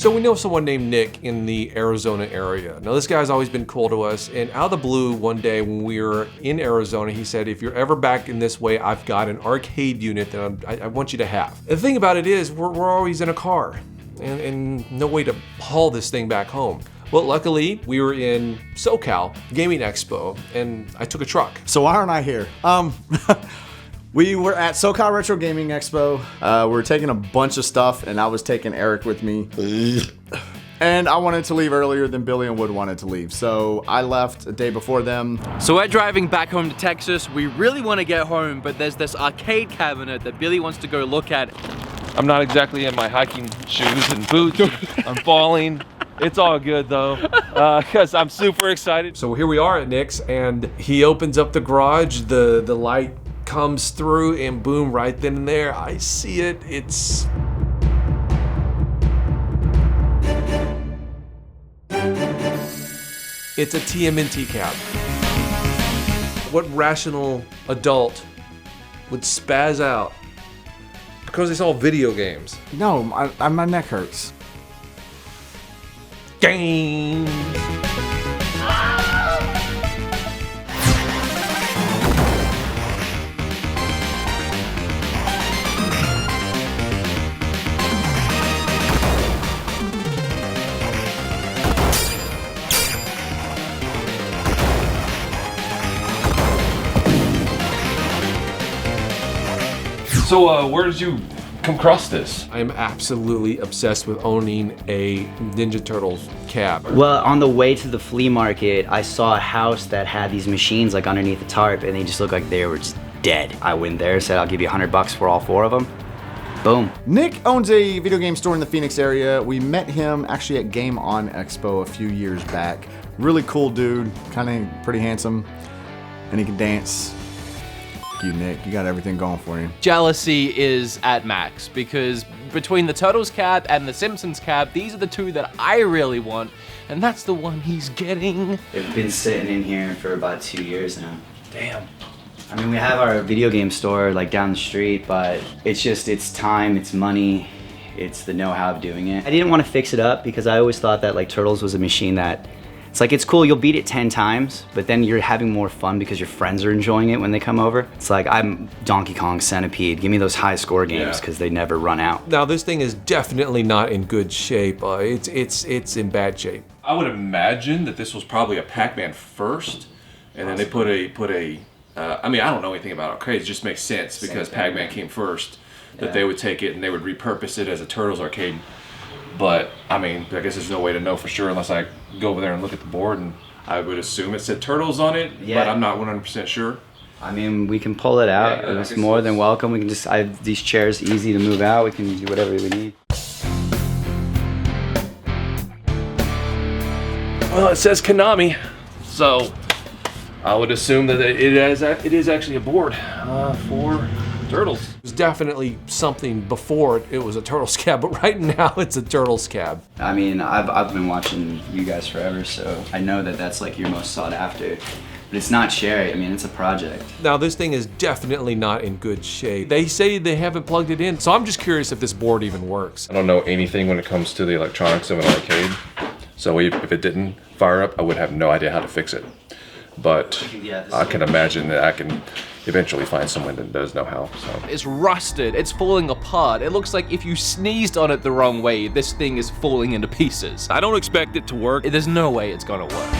So we know someone named Nick in the Arizona area. Now this guy's always been cool to us, and out of the blue one day when we were in Arizona, he said, if you're ever back in this way, I've got an arcade unit that I want you to have. The thing about it is, we're always in a car, and no way to haul this thing back home. Well, luckily, we were in SolcalGaming Expo, and I took a truck. So why aren't I here? We were at SoCal Retro Gaming Expo. We were taking a bunch of stuff, and I was taking Eric with me. And I wanted to leave earlier than Billy and Wood wanted to leave, so I left a day before them. So we're driving back home to Texas. We really want to get home, but there's this arcade cabinet that Billy wants to go look at. I'm not exactly in my hiking shoes and boots. I'm falling. It's all good though, because I'm super excited. So here we are at Nick's, and he opens up the garage, the light comes through, and boom, right then and there, I see it. It's a TMNT cab. What rational adult would spaz out because they saw video games? No, my neck hurts. Game. So where did you come across this? I am absolutely obsessed with owning a Ninja Turtles cab. Well, on the way to the flea market, I saw a house that had these machines like underneath the tarp, and they just looked like they were just dead. I went there, said I'll give you $100 for all 4 of them. Boom. Nick owns a video game store in the Phoenix area. We met him actually at Game On Expo a few years back. Really cool dude, kind of pretty handsome, and he can dance. You, Nick, you got everything going for you. Jealousy is at max, because between the Turtles cab and the Simpsons cab, these are the 2 that I really want, and that's the one he's getting. They've been sitting in here for about 2 years now. Damn. I mean, we have our video game store like down the street, but it's time, it's money, it's the know-how of doing it. I didn't want to fix it up because I always thought that like Turtles was a machine that it's cool, you'll beat it 10 times, but then you're having more fun because your friends are enjoying it when they come over. It's like, I'm Donkey Kong Centipede. Give me those high score games because they never run out. Now this thing is definitely not in good shape. It's in bad shape. I would imagine that this was probably a Pac-Man first, and then they put a I mean, I don't know anything about arcades. It just makes sense because Pac-Man came first, that they would take it and they would repurpose it as a Turtles arcade. But, I mean, I guess there's no way to know for sure unless I go over there and look at the board, and I would assume it said Turtles on it, but I'm not 100% sure. I mean, we can pull it out. Yeah, it's more than welcome. We can just, I have these chairs easy to move out. We can do whatever we need. Well, it says Konami, so I would assume that it is actually a board for Turtles. It was definitely something before it was a Turtles cab, but right now it's a Turtles cab. I mean, I've been watching you guys forever, so I know that that's like your most sought after. But it's not Sherry, I mean, it's a project. Now this thing is definitely not in good shape. They say they haven't plugged it in, so I'm just curious if this board even works. I don't know anything when it comes to the electronics of an arcade, so if it didn't fire up, I would have no idea how to fix it. But I can imagine that I can eventually find someone that does know how. So. It's rusted, it's falling apart. It looks like if you sneezed on it the wrong way, this thing is falling into pieces. I don't expect it to work. There's no way it's gonna work.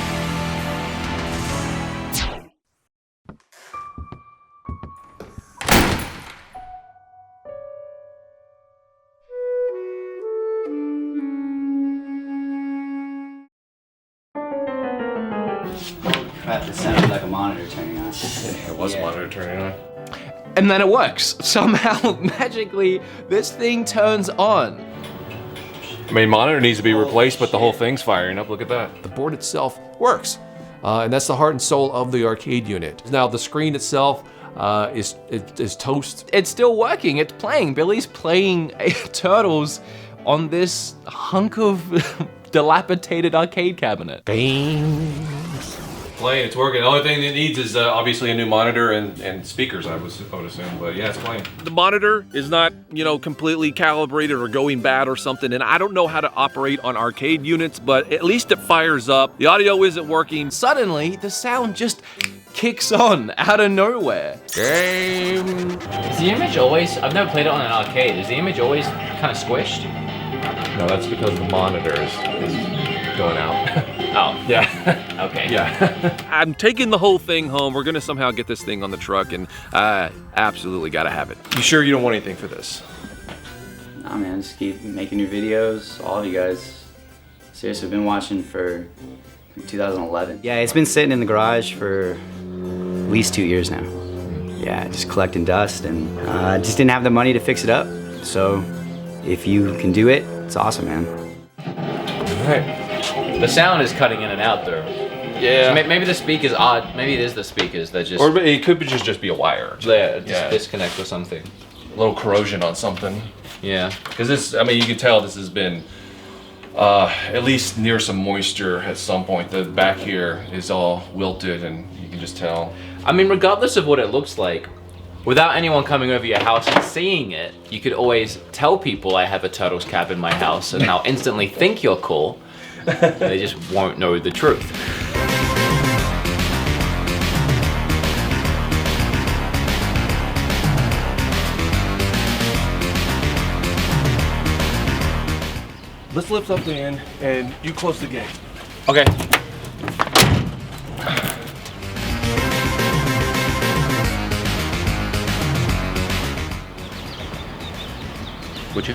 Crap, it sounded like a monitor turning on. It was a monitor turning on. And then it works. Somehow, magically, this thing turns on. I mean, monitor needs to be replaced, but the whole thing's firing up. Look at that. The board itself works, and that's the heart and soul of the arcade unit. Now the screen itself is toast. It's still working, it's playing. Billy's playing Turtles on this hunk of dilapidated arcade cabinet. Bang. playing, it's working. The only thing it needs is obviously a new monitor and speakers, I would assume, but yeah, it's playing. The monitor is not, you know, completely calibrated or going bad or something, and I don't know how to operate on arcade units, but at least it fires up. The audio isn't working. Suddenly, the sound just kicks on out of nowhere. Game. Is the image always, I've never played it on an arcade, is the image always kind of squished? No, that's because the monitor is going out. Oh. Yeah. Okay. Yeah. I'm taking the whole thing home. We're gonna somehow get this thing on the truck, and absolutely gotta have it. You sure you don't want anything for this? Nah, man, just keep making new videos. All of you guys. Seriously, I've been watching for 2011. Yeah, it's been sitting in the garage for at least 2 years now. Yeah, just collecting dust, and I just didn't have the money to fix it up. So if you can do it, it's awesome, man. All right. The sound is cutting in and out though. Yeah. So maybe the speaker's odd. Maybe it is the speakers that just... Or it could just be a wire. Yeah, just disconnect or something. A little corrosion on something. Yeah. Because this, I mean, you can tell this has been at least near some moisture at some point. The back here is all wilted, and you can just tell. I mean, regardless of what it looks like, without anyone coming over your house and seeing it, you could always tell people I have a turtles cab in my house, and they'll instantly think you're cool. They just won't know the truth. Let's lift up the end, and you close the gate. Okay. Would you?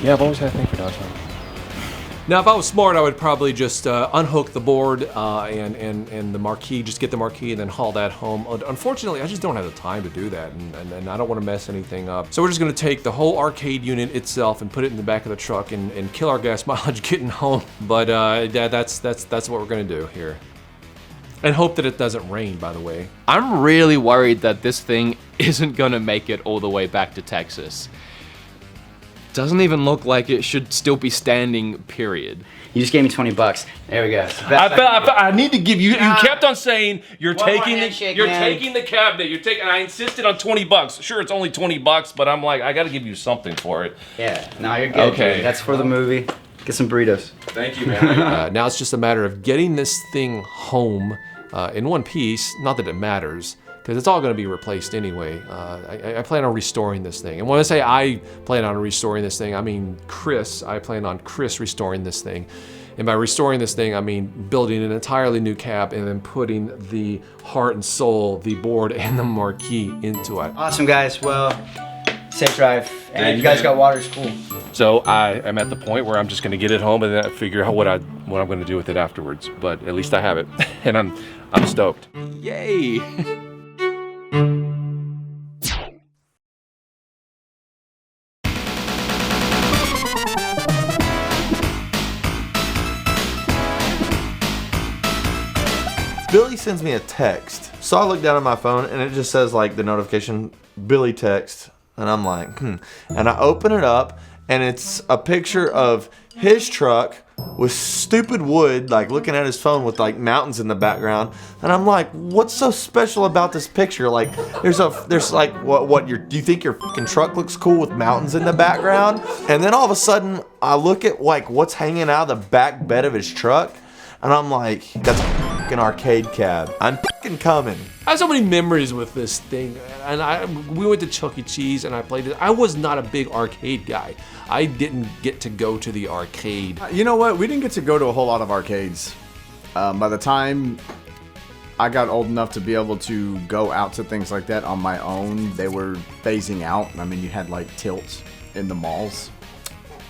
Yeah, I've always had a thing for downtime. Now, if I was smart, I would probably just unhook the board and the marquee, just get the marquee and then haul that home. Unfortunately, I just don't have the time to do that, and I don't want to mess anything up. So we're just going to take the whole arcade unit itself and put it in the back of the truck and kill our gas mileage getting home. But that's what we're going to do here. And hope that it doesn't rain, by the way. I'm really worried that this thing isn't gonna make it all the way back to Texas. Doesn't even look like it should still be standing, period. You just gave me 20 bucks. There we go. I need to give you. You kept on saying you're One more taking handshake, you're man. taking the cabinet. You're taking. I insisted on $20. Sure, it's only $20, but I'm like, I got to give you something for it. Yeah, no, you're good. Okay. Dude. That's for the movie. Get some burritos. Thank you, man. Now it's just a matter of getting this thing home in one piece. Not that it matters, because it's all going to be replaced anyway. I plan on restoring this thing. And when I say I plan on restoring this thing, I mean Chris. I plan on Chris restoring this thing. And by restoring this thing, I mean building an entirely new cab and then putting the heart and soul, the board and the marquee into it. Awesome, guys. Well, safe drive. And Thank you guys you, got water. It's cool. So I am at the point where I'm just going to get it home and then I figure out what I'm going to do with it afterwards. But at least I have it, and I'm stoked. Yay! Billy sends me a text. So I look down at my phone and it just says like the notification, Billy text. And I'm like, And I open it up and it's a picture of his truck with stupid wood, like looking at his phone with like mountains in the background. And I'm like, what's so special about this picture? Like there's like, do you think your fucking truck looks cool with mountains in the background? And then all of a sudden I look at like what's hanging out of the back bed of his truck. And I'm like, that's a fucking arcade cab. I'm fucking coming. I have so many memories with this thing, and we went to Chuck E. Cheese and I played it. I was not a big arcade guy. I didn't get to go to the arcade. You know what? We didn't get to go to a whole lot of arcades. By the time I got old enough to be able to go out to things like that on my own, they were phasing out. I mean, you had like tilts in the malls.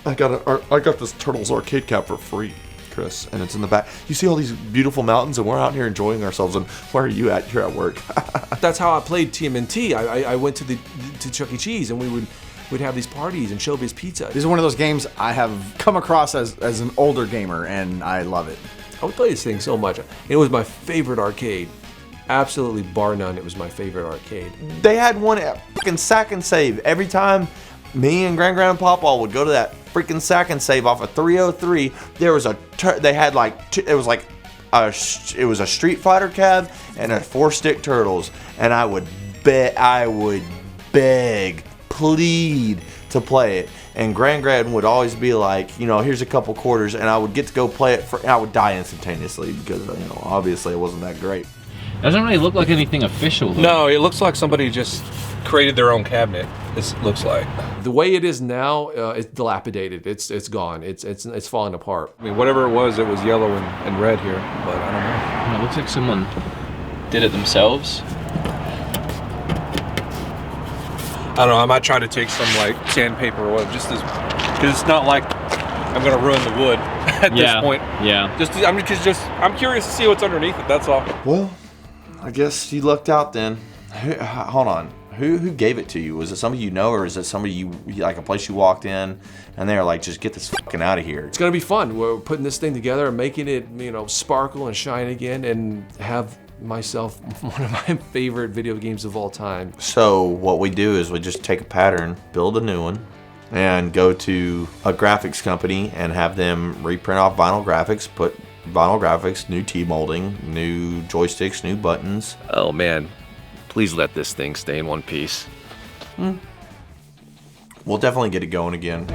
I got this Turtles arcade cab for free, Chris, and it's in the back. You see all these beautiful mountains, and we're out here enjoying ourselves. And where are you at? You're at work. That's how I played TMNT. I went to Chuck E. Cheese, and we'd have these parties and Showbiz Pizza. This is one of those games I have come across as an older gamer, and I love it. I would play this thing so much. It was my favorite arcade. Absolutely, bar none, it was my favorite arcade. They had one at fucking Sack and Save. Every time me and Grandpa would go to that freaking sack and save off a 303. There was they had like it was like a Street Fighter cab and a 4-stick Turtles, and I would beg, plead to play it. And Grand would always be like, you know, here's a couple quarters, and I would get to go play it and I would die instantaneously because, you know, obviously it wasn't that great. Doesn't really look like anything official though. No, it looks like somebody just created their own cabinet. This looks like. The way it is now, it's dilapidated. It's gone. It's falling apart. I mean, whatever it was yellow and red here, but I don't know. It looks like someone did it themselves. I don't know. I might try to take some like sandpaper or whatever, just as, because it's not like I'm gonna ruin the wood at this point. Yeah. I'm curious to see what's underneath it. That's all. Well, I guess you lucked out then. Hold on. Who gave it to you? Was it somebody you know, or is it somebody you like a place you walked in and they're like, just get this fucking out of here? It's gonna be fun. We're putting this thing together and making it, you know, sparkle and shine again, and have myself one of my favorite video games of all time. So what we do is we just take a pattern, build a new one, and go to a graphics company and have them reprint off vinyl graphics, put vinyl graphics, new T-molding, new joysticks, new buttons. Oh man, please let this thing stay in one piece. We'll definitely get it going again.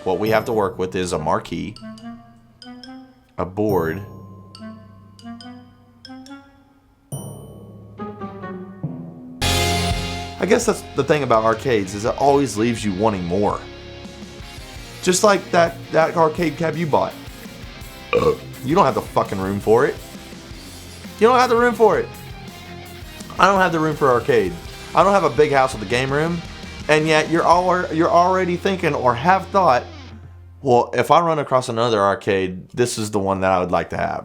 What we have to work with is a marquee, a board, I guess that's the thing about arcades, is it always leaves you wanting more. Just like that arcade cab you bought. You don't have the fucking room for it. You don't have the room for it. I don't have the room for arcade. I don't have a big house with a game room, and yet you're already thinking or have thought, well, if I run across another arcade, this is the one that I would like to have.